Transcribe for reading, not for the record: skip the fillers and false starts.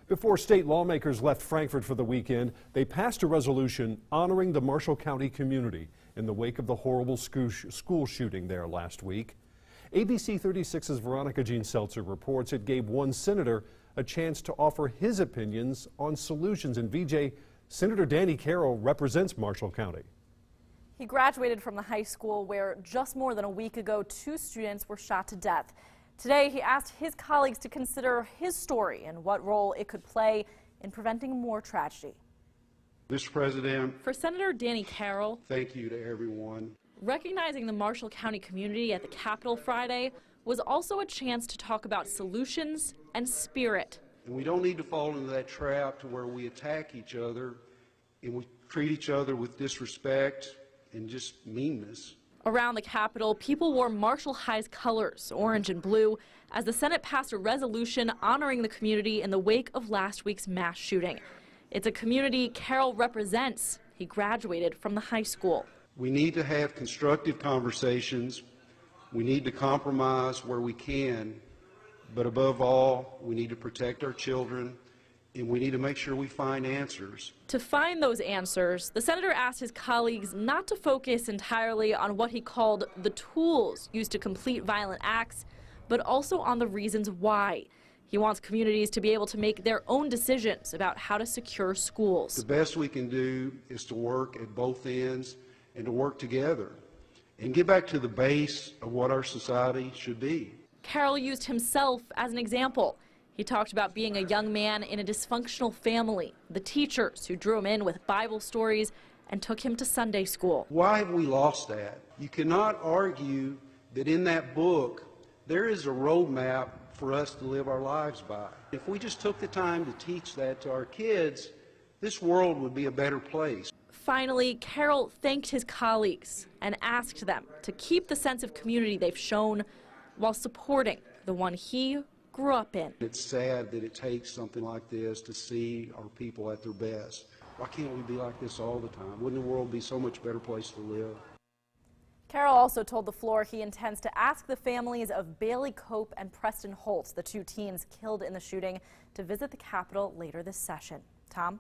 Before state lawmakers left Frankfort for the weekend, they passed a resolution honoring the Marshall County community in the wake of the horrible school shooting there last week. ABC 36's Veronica Jean Seltzer reports it gave one senator a chance to offer his opinions on solutions. And VJ, Senator Danny Carroll represents Marshall County. He graduated from the high school where just more than a week ago 2 students were shot to death. Today, he asked his colleagues to consider his story and what role it could play in preventing more tragedy. Mr. President, for Senator Danny Carroll, thank you to everyone. Recognizing the Marshall County community at the Capitol Friday was also a chance to talk about solutions and spirit. And we don't need to fall into that trap to where we attack each other and we treat each other with disrespect and just meanness. Around the Capitol, people wore Marshall High's colors, orange and blue, as the Senate passed a resolution honoring the community in the wake of last week's mass shooting. It's a community Carroll represents. He graduated from the high school. We need to have constructive conversations. We need to compromise where we can. But above all, we need to protect our children, and we need to make sure we find answers. To find those answers, the senator asked his colleagues not to focus entirely on what he called the tools used to complete violent acts, but also on the reasons why. He wants communities to be able to make their own decisions about how to secure schools. The best we can do is to work at both ends and to work together and get back to the base of what our society should be. Carroll used himself as an example. He talked about being a young man in a dysfunctional family, the teachers who drew him in with Bible stories and took him to Sunday school. Why have we lost that? You cannot argue that in that book there is a roadmap for us to live our lives by. If we just took the time to teach that to our kids, this world would be a better place. Finally, Carroll thanked his colleagues and asked them to keep the sense of community they've shown while supporting the one he grew up in. It's sad that it takes something like this to see our people at their best. Why can't we be like this all the time? Wouldn't the world be so much better place to live? Carroll also told the floor he intends to ask the families of Bailey Cope and Preston Holt, the 2 teens killed in the shooting, to visit the Capitol later this session. Tom?